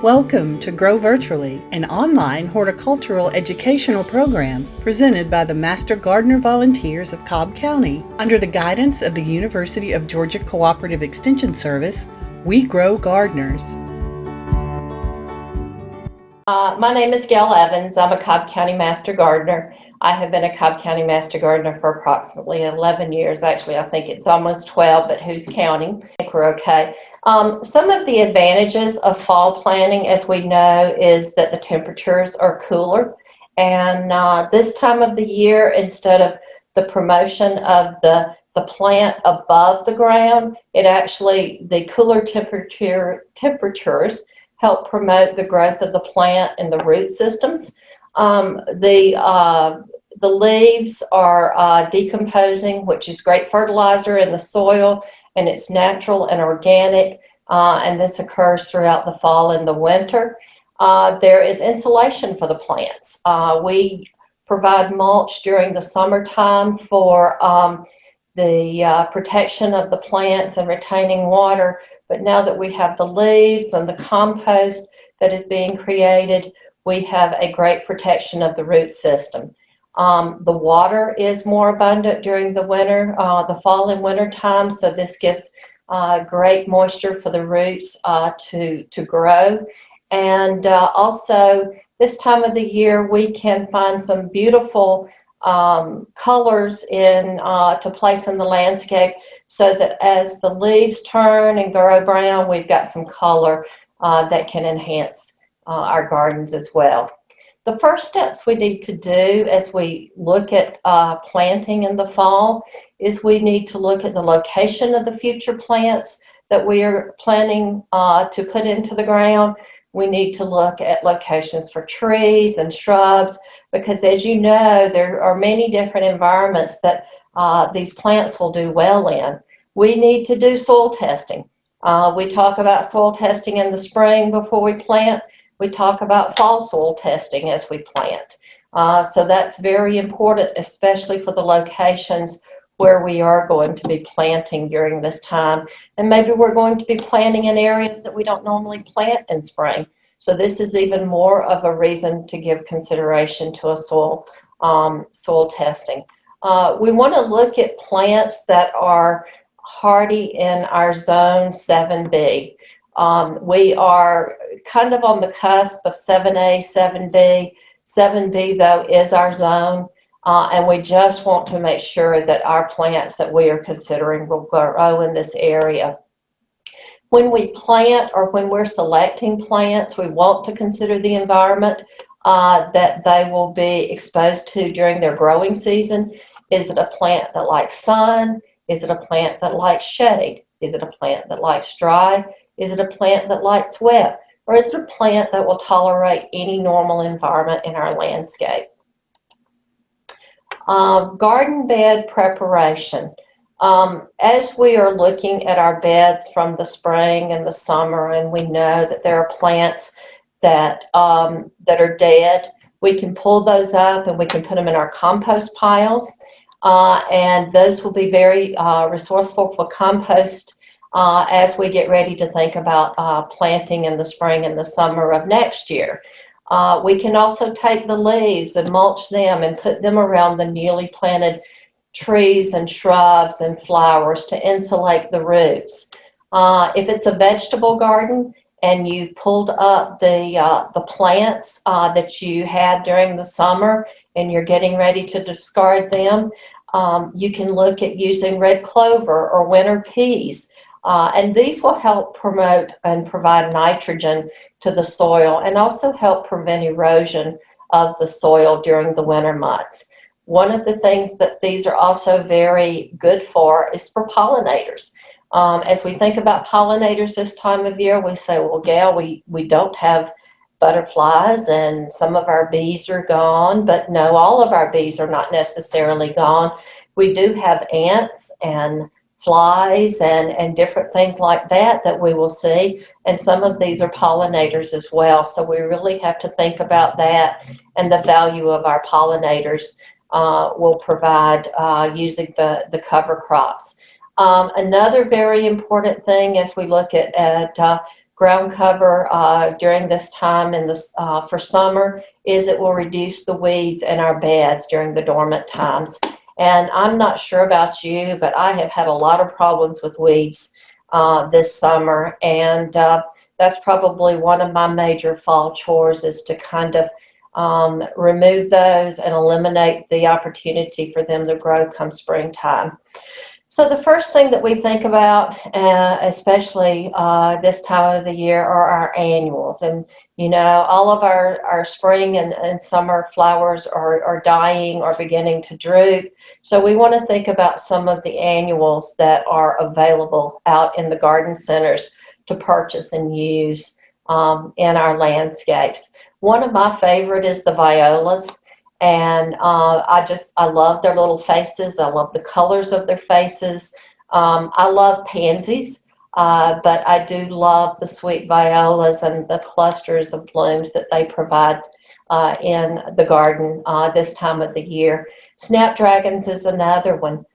Welcome to Grow Virtually, an online horticultural educational program presented by the Master Gardener Volunteers of Cobb County. Under the guidance of the University of Georgia Cooperative Extension Service, we grow gardeners. My name is Gayle Evans. I'm a Cobb County Master Gardener. I have been a Cobb County Master Gardener for approximately 11 years. Actually, I think it's almost 12, but who's counting? I think we're okay. Some of the advantages of fall planting, as we know, is that the temperatures are cooler. And this time of the year, instead of the promotion of the plant above the ground, the cooler temperatures help promote the growth of the plant and the root systems. The leaves are decomposing, which is great fertilizer in the soil, and it's natural and organic, and this occurs throughout the fall and the winter. There is insulation for the plants. We provide mulch during the summertime for the protection of the plants and retaining water. But now that we have the leaves and the compost that is being created, we have a great protection of the root system. The water is more abundant during the winter, the fall and winter time, so this gives great moisture for the roots to grow. And also, this time of the year, we can find some beautiful colors to place in the landscape, so that as the leaves turn and grow brown, we've got some color that can enhance our gardens as well. The first steps we need to do as we look at planting in the fall is we need to look at the location of the future plants that we are planning to put into the ground. We need to look at locations for trees and shrubs, because as you know, there are many different environments that these plants will do well in. We need to do soil testing. We talk about soil testing in the spring before we plant. We talk about fall soil testing as we plant. So that's very important, especially for the locations where we are going to be planting during this time. And maybe we're going to be planting in areas that we don't normally plant in spring. So this is even more of a reason to give consideration to a soil testing. We want to look at plants that are hardy in our zone 7B. We are kind of on the cusp of 7A, 7B. 7B, though, is our zone. And we just want to make sure that our plants that we are considering will grow in this area. When we plant, or when we're selecting plants, we want to consider the environment that they will be exposed to during their growing season. Is it a plant that likes sun? Is it a plant that likes shade? Is it a plant that likes dry? Is it a plant that likes wet? Or is it a plant that will tolerate any normal environment in our landscape? Garden bed preparation. As we are looking at our beds from the spring and the summer, and we know that there are plants that are dead, we can pull those up and we can put them in our compost piles. And those will be very resourceful for compost as we get ready to think about planting in the spring and the summer of next year. We can also take the leaves and mulch them and put them around the newly planted trees and shrubs and flowers to insulate the roots. If it's a vegetable garden and you pulled up the plants that you had during the summer and you're getting ready to discard them, you can look at using red clover or winter peas. And these will help promote and provide nitrogen to the soil, and also help prevent erosion of the soil during the winter months. One of the things that these are also very good for is for pollinators. As we think about pollinators this time of year, we say, well, Gayle, we don't have butterflies and some of our bees are gone, but no, all of our bees are not necessarily gone. We do have ants and flies and different things like that we will see, and some of these are pollinators as well. So we really have to think about that and the value of our pollinators will provide using the cover crops. Another very important thing as we look at ground cover during this time in this for summer is it will reduce the weeds in our beds during the dormant times. And I'm not sure about you, but I have had a lot of problems with weeds this summer, and that's probably one of my major fall chores is to kind of remove those and eliminate the opportunity for them to grow come springtime. So the first thing that we think about, especially this time of the year, are our annuals. And, you know, all of our spring and summer flowers are dying or beginning to droop. So we want to think about some of the annuals that are available out in the garden centers to purchase and use in our landscapes. One of my favorite is the violas. And I love their little faces. I love the colors of their faces. I love pansies, but I do love the sweet violas and the clusters of blooms that they provide in the garden this time of the year. Snapdragons is another one.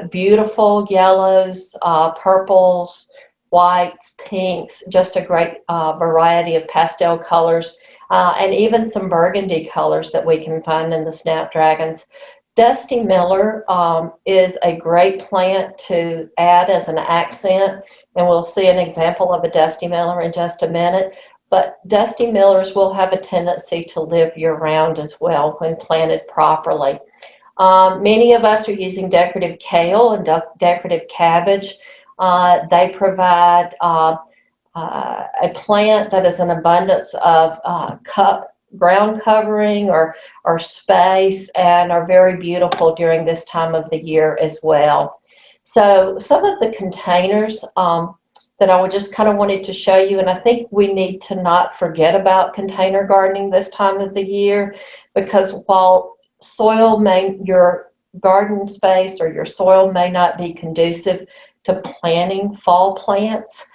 Beautiful yellows, purples, whites, pinks, just a great variety of pastel colors. And even some burgundy colors that we can find in the snapdragons. Dusty Miller is a great plant to add as an accent, and we'll see an example of a Dusty Miller in just a minute. But Dusty Millers will have a tendency to live year-round as well when planted properly. Many of us are using decorative kale and decorative cabbage. They provide a plant that is an abundance of ground covering or space and are very beautiful during this time of the year as well. So some of the containers that I would just kind of wanted to show you, and I think we need to not forget about container gardening this time of the year, because while your garden space or your soil may not be conducive to planting fall plants,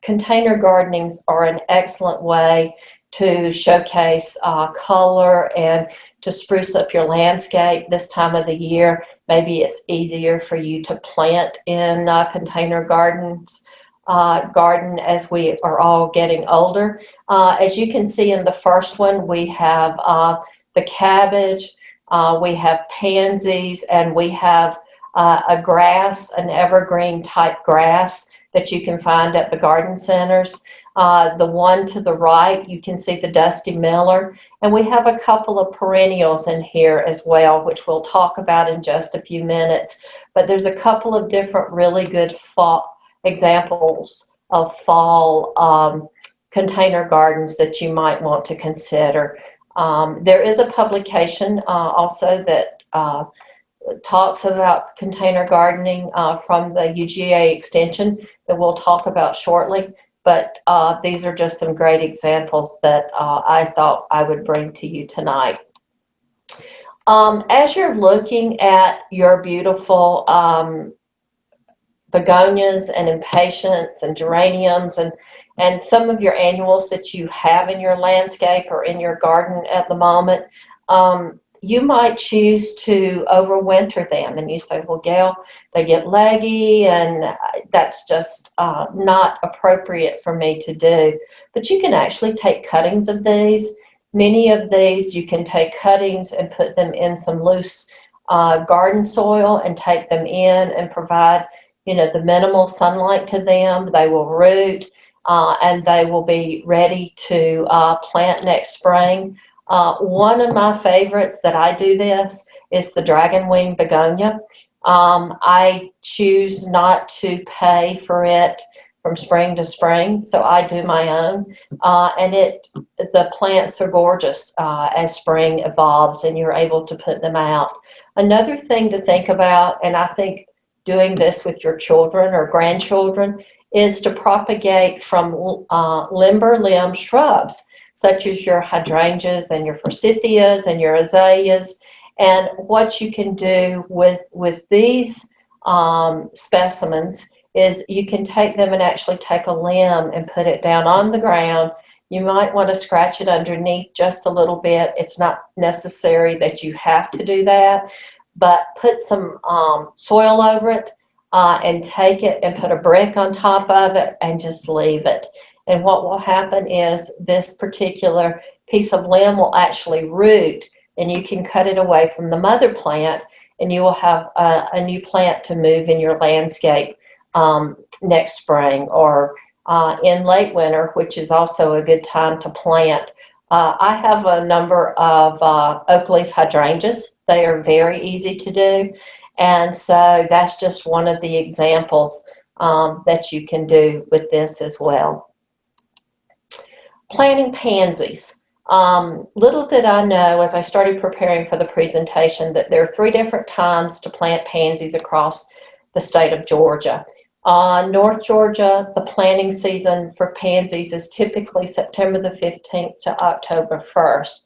container gardenings are an excellent way to showcase color and to spruce up your landscape this time of the year. Maybe it's easier for you to plant in container garden as we are all getting older. As you can see in the first one, we have the cabbage, we have pansies, and we have a grass, an evergreen type grass that you can find at the garden centers. The one to the right, you can see the Dusty Miller, and we have a couple of perennials in here as well, which we'll talk about in just a few minutes. But there's a couple of different really good fall examples of fall container gardens that you might want to consider. There is a publication also that talks about container gardening from the UGA extension that we'll talk about shortly, but these are just some great examples that I thought I would bring to you tonight. As you're looking at your beautiful begonias and impatiens and geraniums and some of your annuals that you have in your landscape or in your garden at the moment, you might choose to overwinter them. And you say, well, Gayle, they get leggy and that's just not appropriate for me to do. But you can actually take cuttings of these. Many of these, you can take cuttings and put them in some loose garden soil and take them in and provide, the minimal sunlight to them. They will root and they will be ready to plant next spring. One of my favorites that I do this is the dragon wing begonia. I choose not to pay for it from spring to spring, so I do my own. And the plants are gorgeous as spring evolves and you're able to put them out. Another thing to think about, and I think doing this with your children or grandchildren, is to propagate from limber limb shrubs, such as your hydrangeas and your forsythias and your azaleas. And what you can do with these specimens is you can take them and actually take a limb and put it down on the ground. You might want to scratch it underneath just a little bit. It's not necessary that you have to do that, but put some soil over it and take it and put a brick on top of it and just leave it. And what will happen is this particular piece of limb will actually root, and you can cut it away from the mother plant, and you will have a new plant to move in your landscape next spring, or in late winter, which is also a good time to plant. I have a number of oak leaf hydrangeas. They are very easy to do. And so that's just one of the examples that you can do with this as well. Planting pansies. Little did I know as I started preparing for the presentation that there are 3 different times to plant pansies across the state of Georgia. North Georgia, the planting season for pansies is typically September the 15th to October 1st.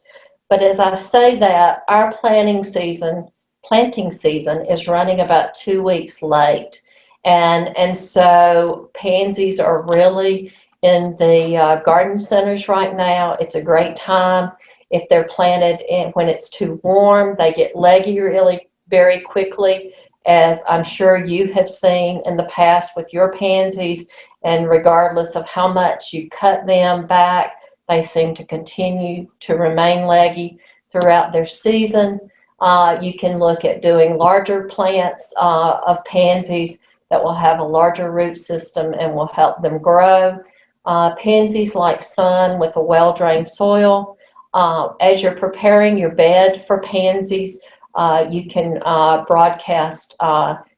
But as I say that, our planting season is running about 2 weeks late. And so pansies are really in the garden centers right now. It's a great time. If they're planted when it's too warm, they get leggy really very quickly, as I'm sure you have seen in the past with your pansies. And regardless of how much you cut them back, they seem to continue to remain leggy throughout their season. You can look at doing larger plants of pansies that will have a larger root system and will help them grow. Pansies like sun with a well-drained soil. As you're preparing your bed for pansies, you can broadcast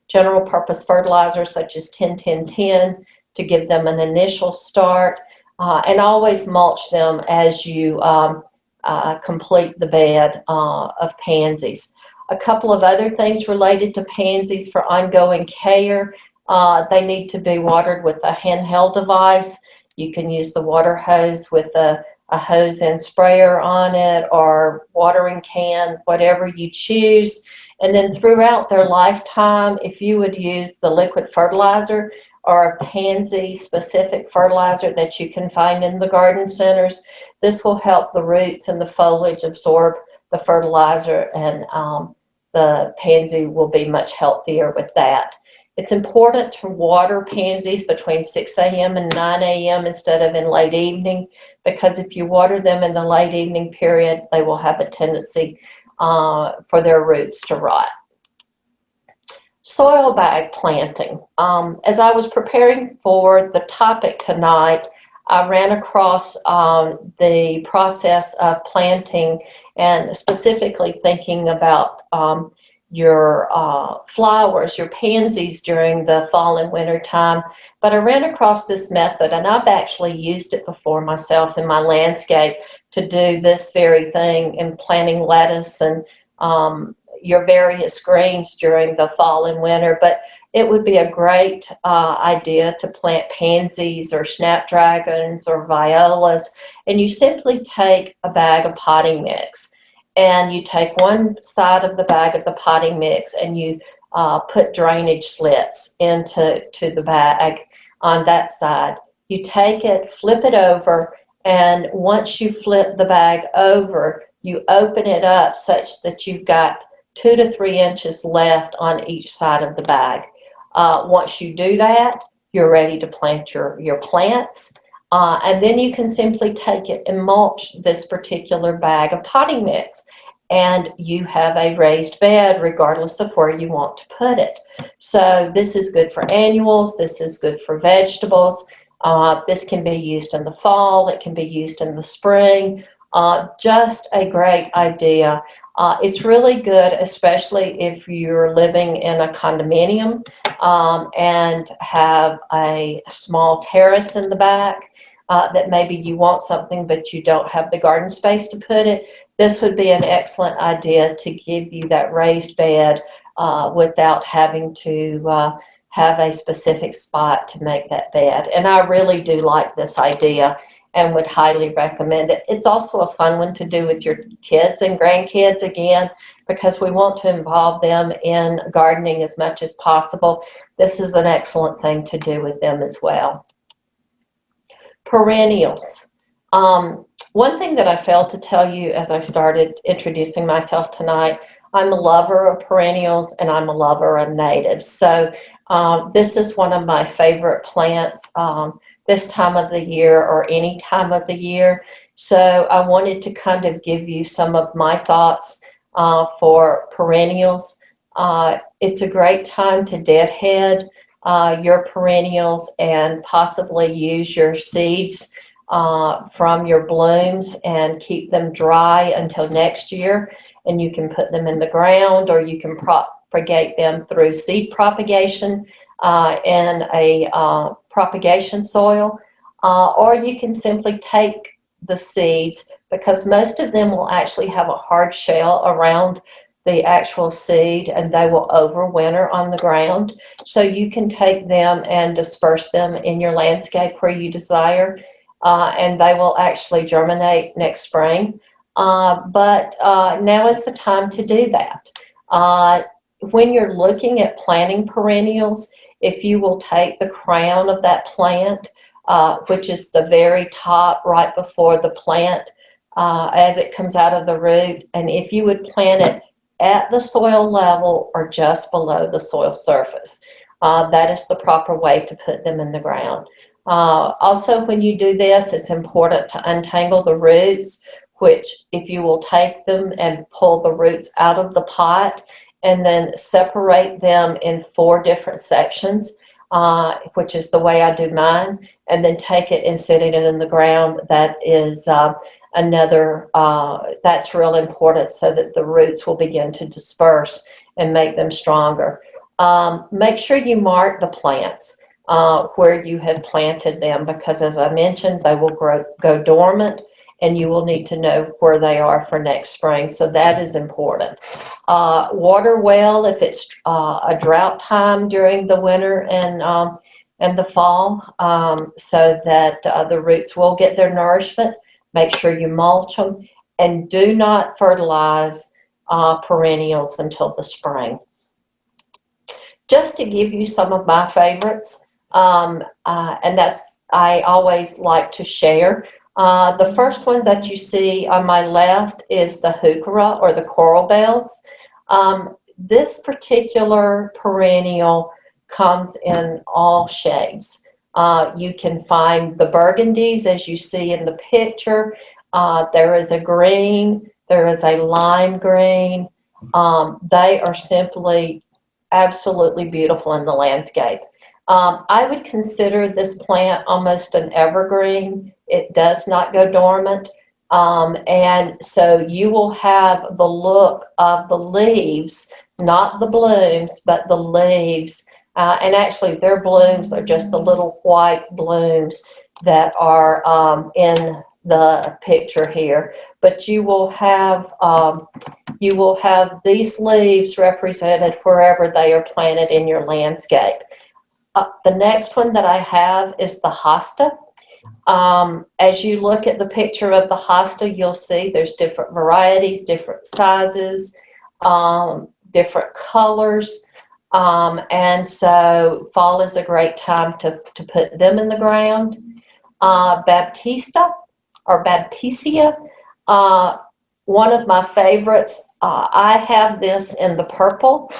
general purpose fertilizers such as 10-10-10 to give them an initial start, and always mulch them as you complete the bed of pansies. A couple of other things related to pansies for ongoing care. They need to be watered with a handheld device. You can use the water hose with a hose and sprayer on it, or watering can, whatever you choose. And then throughout their lifetime, if you would use the liquid fertilizer or a pansy specific fertilizer that you can find in the garden centers, this will help the roots and the foliage absorb the fertilizer, and the pansy will be much healthier with that. It's important to water pansies between 6 a.m. and 9 a.m. instead of in late evening, because if you water them in the late evening period, they will have a tendency for their roots to rot. Soil bag planting. As I was preparing for the topic tonight, I ran across the process of planting, and specifically thinking about your flowers, your pansies during the fall and winter time. But I ran across this method, and I've actually used it before myself in my landscape to do this very thing in planting lettuce and your various greens during the fall and winter. But it would be a great idea to plant pansies or snapdragons or violas, and you simply take a bag of potting mix, and you take one side of the bag of the potting mix and you put drainage slits into the bag on that side. You take it, flip it over, and once you flip the bag over, you open it up such that you've got 2 to 3 inches left on each side of the bag. Once you do that, you're ready to plant your plants. And then you can simply take it and mulch this particular bag of potting mix, and you have a raised bed regardless of where you want to put it. So this is good for annuals. This is good for vegetables. This can be used in the fall. It can be used in the spring. Just a great idea. It's really good, especially if you're living in a condominium and have a small terrace in the back, that maybe you want something but you don't have the garden space to put it. This would be an excellent idea to give you that raised bed without having to have a specific spot to make that bed. And I really do like this idea and would highly recommend it. It's also a fun one to do with your kids and grandkids, again, because we want to involve them in gardening as much as possible. This is an excellent thing to do with them as well. Perennials. One thing that I failed to tell you as I started introducing myself tonight, I'm a lover of perennials and I'm a lover of natives. So this is one of my favorite plants this time of the year or any time of the year. So I wanted to kind of give you some of my thoughts for perennials. It's a great time to deadhead your perennials and possibly use your seeds from your blooms and keep them dry until next year. And you can put them in the ground, or you can propagate them through seed propagation in a propagation soil, or you can simply take the seeds, because most of them will actually have a hard shell around the actual seed and they will overwinter on the ground. So you can take them and disperse them in your landscape where you desire, and they will actually germinate next spring. But now is the time to do that. When you're looking at planting perennials, if you will take the crown of that plant, which is the very top right before the plant as it comes out of the root, and if you would plant it at the soil level or just below the soil surface, that is the proper way to put them in the ground. Also, when you do this, it's important to untangle the roots, which if you will take them and pull the roots out of the pot and then separate them in 4 different sections, which is the way I do mine, and then take it and set it in the ground. That is that's real important, so that the roots will begin to disperse and make them stronger. Make sure you mark the plants where you have planted them, because as I mentioned, they will go dormant, and you will need to know where they are for next spring. So that is important. Water well if it's a drought time during the winter and the fall, so that the roots will get their nourishment. Make sure you mulch them, and do not fertilize perennials until the spring. Just to give you some of my favorites, and that's I always like to share. The first one that you see on my left is the heuchera, or the coral bells. This particular perennial comes in all shades. You can find the burgundies, as you see in the picture. There is a green, there is a lime green. They are simply absolutely beautiful in the landscape. I would consider this plant almost an evergreen. It does not go dormant. And so you will have the look of the leaves, not the blooms, but the leaves. And actually their blooms are just the little white blooms that are in the picture here. But you will have these leaves represented wherever they are planted in your landscape. The next one that I have is the hosta. As you look at the picture of the hosta, you'll see there's different varieties, different sizes, different colors. And so fall is a great time to put them in the ground. Baptista or Baptisia, one of my favorites. I have this in the purple,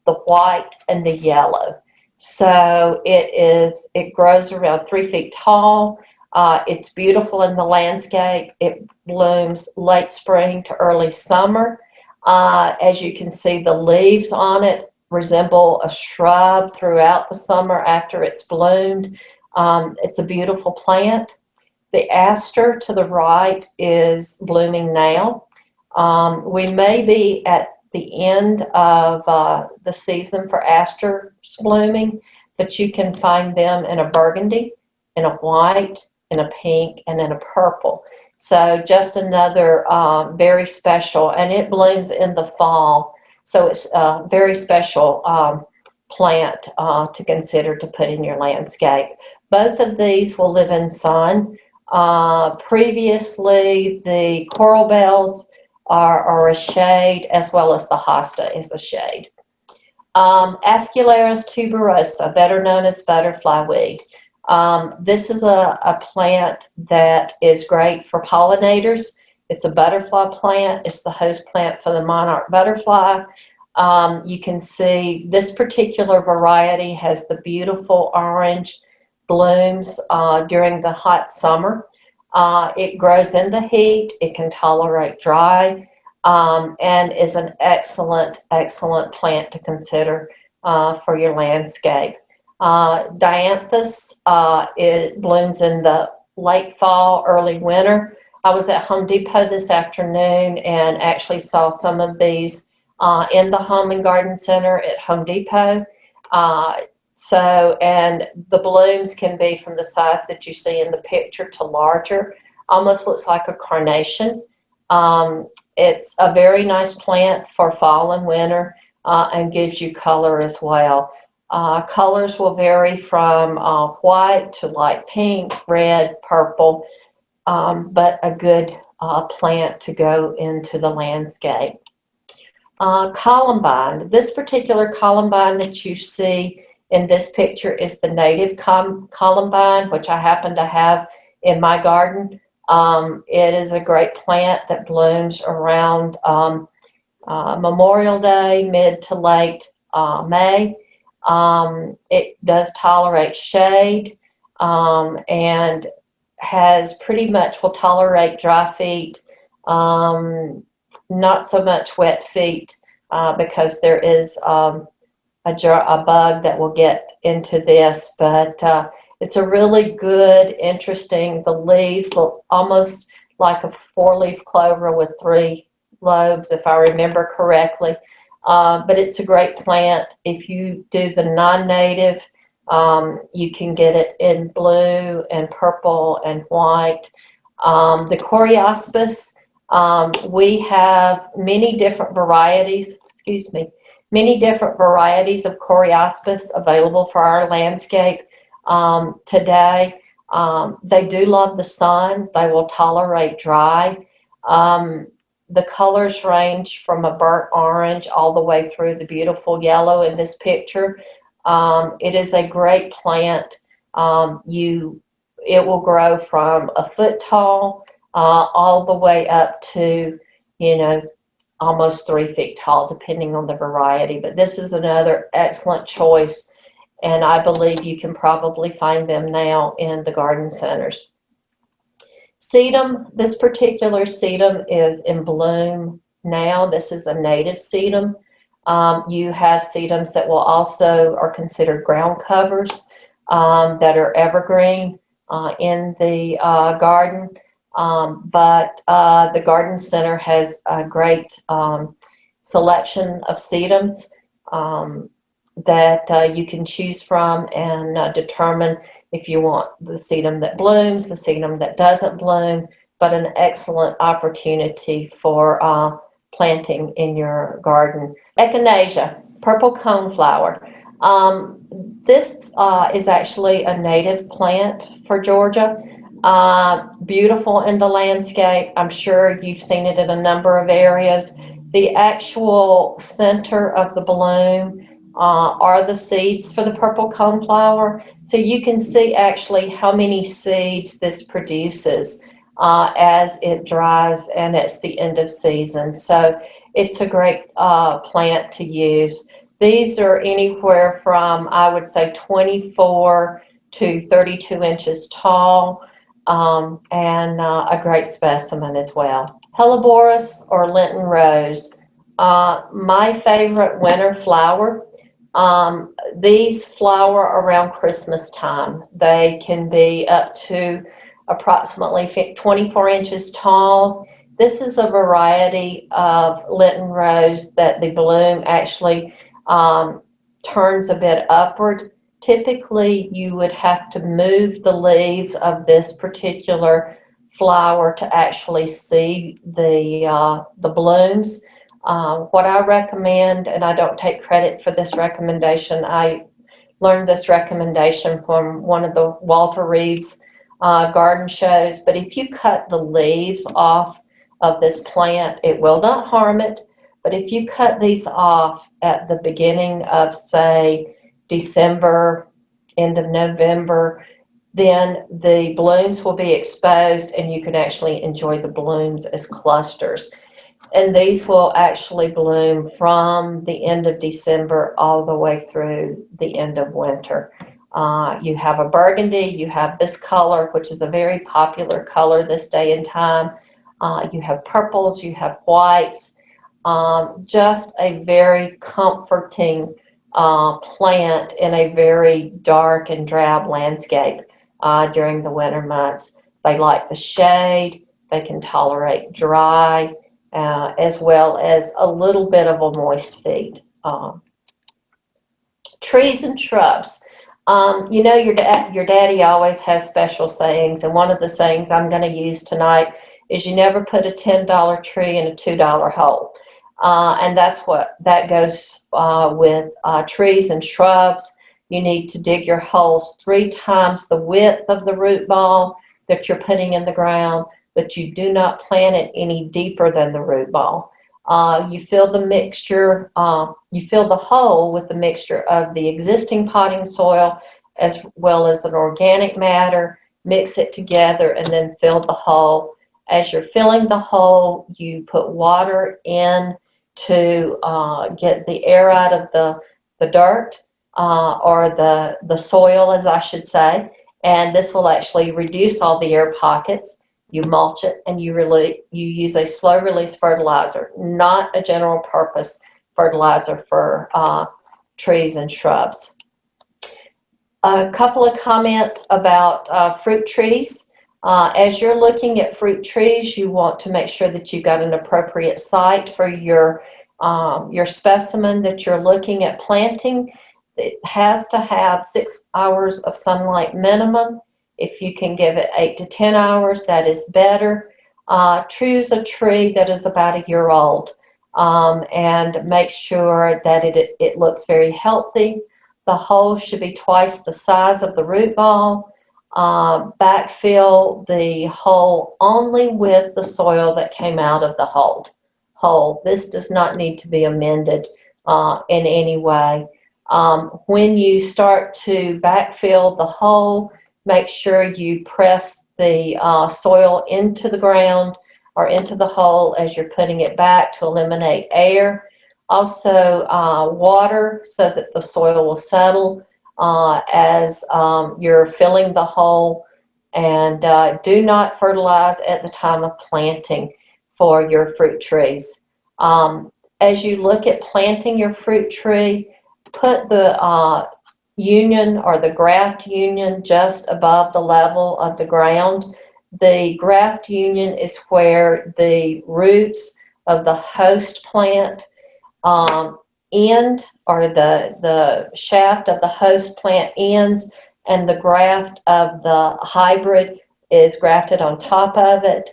the white, and the yellow. So it grows around 3 feet tall. It's beautiful in the landscape. It blooms late spring to early summer. As you can see, the leaves on it resemble a shrub throughout the summer after it's bloomed. It's a beautiful plant. The aster to the right is blooming now. We may be at the end of the season for asters blooming, but you can find them in a burgundy, in a white, in a pink, and in a purple. So just another very special, and it blooms in the fall. So it's a very special plant to consider to put in your landscape. Both of these will live in sun. Previously, the coral bells are a shade, as well as the hosta is a shade. Ascularis tuberosa, better known as butterfly weed. This is a plant that is great for pollinators. It's a butterfly plant. It's the host plant for the monarch butterfly. You can see this particular variety has the beautiful orange blooms during the hot summer. It grows in the heat. It can tolerate dry, and is an excellent, excellent plant to consider for your landscape. Dianthus, it blooms in the late fall, early winter. I was at Home Depot this afternoon and actually saw some of these in the Home and Garden Center at Home Depot. And the blooms can be from the size that you see in the picture to larger. Almost looks like a carnation. It's a very nice plant for fall and winter and gives you color as well. Colors will vary from white to light pink, red, purple, but a good plant to go into the landscape. Columbine. This particular columbine that you see in this picture is the native columbine, which I happen to have in my garden. It is a great plant that blooms around Memorial Day, mid to late May. It does tolerate shade and has pretty much will tolerate dry feet, not so much wet feet because there is a bug that will get into this, but it's a really good, interesting, the leaves look almost like a 4-leaf clover with 3 lobes, if I remember correctly. But it's a great plant. If you do the non-native, you can get it in blue and purple and white. The Coreospis, we have many different varieties, many different varieties of Coreospis available for our landscape today. They do love the sun. They will tolerate dry. The colors range from a burnt orange all the way through the beautiful yellow in this picture. It is a great plant. It will grow from a foot tall all the way up to, almost 3 feet tall, depending on the variety. But this is another excellent choice, and I believe you can probably find them now in the garden centers. Sedum, this particular sedum is in bloom now. This is a native sedum. You have sedums that will also are considered ground covers that are evergreen in the garden. But the garden center has a great selection of sedums that you can choose from and determine if you want the sedum that blooms, the sedum that doesn't bloom, but an excellent opportunity for planting in your garden. Echinacea, purple coneflower. This is actually a native plant for Georgia. Beautiful in the landscape. I'm sure you've seen it in a number of areas. The actual center of the bloom are the seeds for the purple coneflower. So you can see actually how many seeds this produces as it dries and it's the end of season. So it's a great plant to use. These are anywhere from, I would say, 24 to 32 inches tall and a great specimen as well. Helleborus or Lenten rose, my favorite winter flower. These flower around Christmas time. They can be up to approximately 24 inches tall. This is a variety of Lenten rose that the bloom actually turns a bit upward. Typically, you would have to move the leaves of this particular flower to actually see the blooms. What I recommend, and I don't take credit for this recommendation, I learned this recommendation from one of the Walter Reeves garden shows, but if you cut the leaves off of this plant, it will not harm it, but if you cut these off at the beginning of, say, December, end of November, then the blooms will be exposed and you can actually enjoy the blooms as clusters. And these will actually bloom from the end of December all the way through the end of winter. You have a burgundy, you have this color, which is a very popular color this day and time. You have purples, you have whites. Just a very comforting plant in a very dark and drab landscape during the winter months. They like the shade, they can tolerate dry, as well as a little bit of a moist feed. Trees and shrubs. You know, your daddy always has special sayings, and one of the sayings I'm going to use tonight is you never put a $10 tree in a $2 hole. And that's what that goes with trees and shrubs. You need to dig your holes 3 times the width of the root ball that you're putting in the ground, but you do not plant it any deeper than the root ball. You fill the mixture, you fill the hole with the mixture of the existing potting soil as well as an organic matter, mix it together, and then fill the hole. As you're filling the hole, you put water in to get the air out of the dirt or the soil, as I should say, and this will actually reduce all the air pockets. You mulch it and you use a slow release fertilizer, not a general purpose fertilizer for trees and shrubs. A couple of comments about fruit trees. As you're looking at fruit trees, you want to make sure that you've got an appropriate site for your specimen that you're looking at planting. It has to have 6 hours of sunlight minimum. If you can give it 8 to 10 hours, that is better. Choose a tree that is about a year old and make sure that it looks very healthy. The hole should be twice the size of the root ball. Backfill the hole only with the soil that came out of the hole. This does not need to be amended in any way. When you start to backfill the hole, make sure you press the soil into the ground or into the hole as you're putting it back to eliminate air. Also, water so that the soil will settle as you're filling the hole. And do not fertilize at the time of planting for your fruit trees. As you look at planting your fruit tree, put the union or the graft union just above the level of the ground. The graft union is where the roots of the host plant end, or the shaft of the host plant ends, and the graft of the hybrid is grafted on top of it,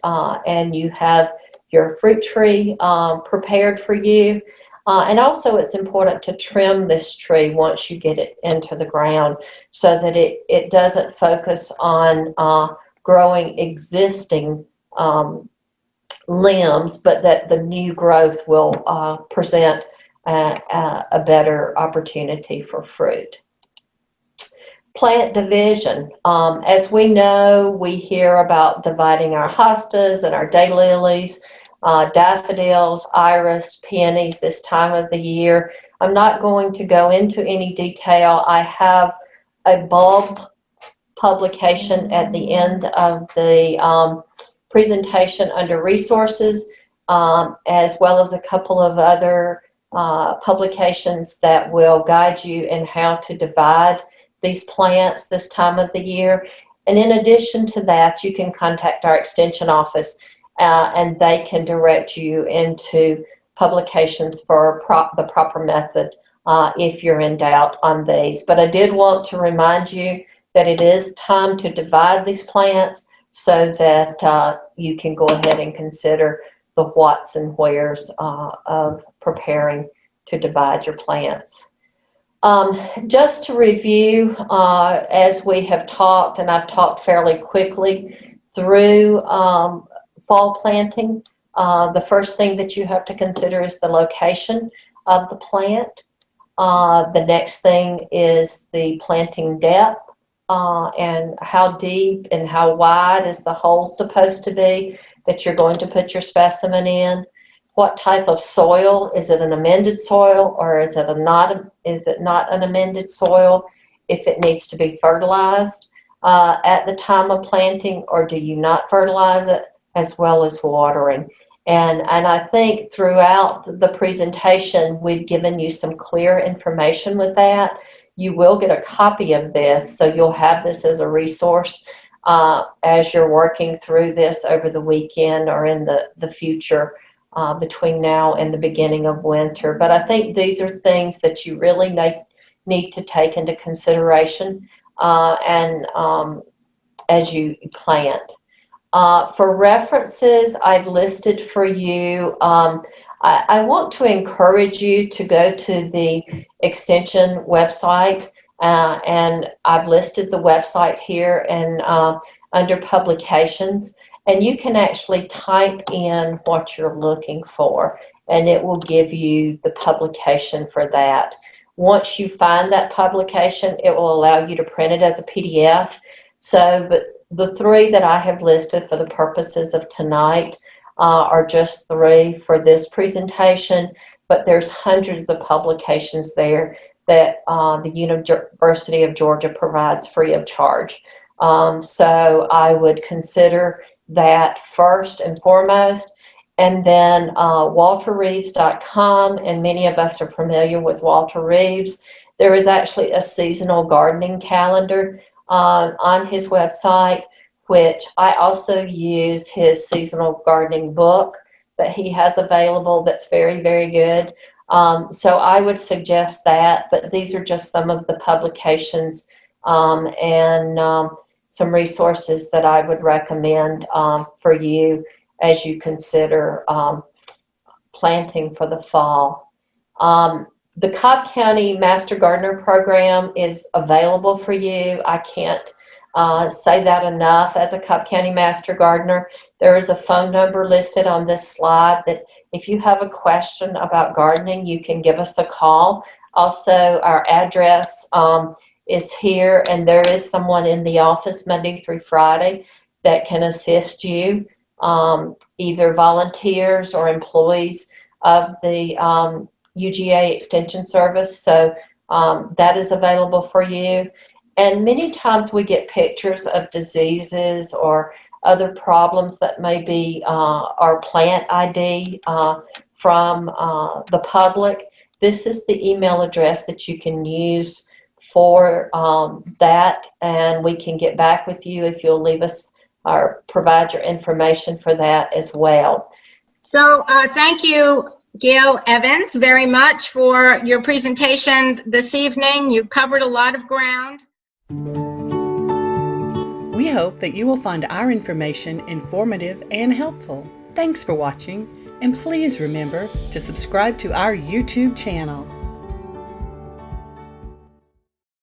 and you have your fruit tree prepared for you. And also it's important to trim this tree once you get it into the ground so that it doesn't focus on growing existing limbs, but that the new growth will present a better opportunity for fruit. Plant division. As we know, we hear about dividing our hostas and our daylilies, daffodils, iris, peonies this time of the year. I'm not going to go into any detail. I have a bulb publication at the end of the presentation under resources, as well as a couple of other publications that will guide you in how to divide these plants this time of the year. And in addition to that, you can contact our extension office and they can direct you into publications for the proper method if you're in doubt on these. But I did want to remind you that it is time to divide these plants so that you can go ahead and consider the whats and wheres of preparing to divide your plants. Just to review, as we have talked, and I've talked fairly quickly through fall planting, the first thing that you have to consider is the location of the plant. The next thing is the planting depth. and how deep and how wide is the hole supposed to be that you're going to put your specimen in. What type of soil? Is it an amended soil, or is it not an amended soil? If it needs to be fertilized at the time of planting, or do you not fertilize it, as well as watering? And I think throughout the presentation, we've given you some clear information with that. You will get a copy of this, so you'll have this as a resource as you're working through this over the weekend or in the future between now and the beginning of winter. But I think these are things that you really need to take into consideration and as you plant. For references, I've listed for you, I want to encourage you to go to the Extension website, and I've listed the website here and under publications, and you can actually type in what you're looking for, and it will give you the publication for that. Once you find that publication, it will allow you to print it as a PDF. So, but the three that I have listed for the purposes of tonight are just three for this presentation, but there's hundreds of publications there that the University of Georgia provides free of charge. So I would consider that first and foremost. And then walterreeves.com, and many of us are familiar with Walter Reeves. There is actually a seasonal gardening calendar on his website, which I also use his seasonal gardening book that he has available that's very, very good. So I would suggest that, but these are just some of the publications and some resources that I would recommend for you as you consider planting for the fall. The Cobb County Master Gardener Program is available for you. I can't say that enough. As a Cobb County Master Gardener, there is a phone number listed on this slide that if you have a question about gardening, you can give us a call. Also, our address is here, and there is someone in the office Monday through Friday that can assist you, either volunteers or employees of the UGA Extension Service. So that is available for you. And many times we get pictures of diseases or other problems that may be our plant ID from the public. This is the email address that you can use for that, and we can get back with you if you'll leave us or provide your information for that as well. So thank you, Gayle Evans, very much for your presentation this evening. You covered a lot of ground. We hope that you will find our information informative and helpful. Thanks for watching, and please remember to subscribe to our YouTube channel.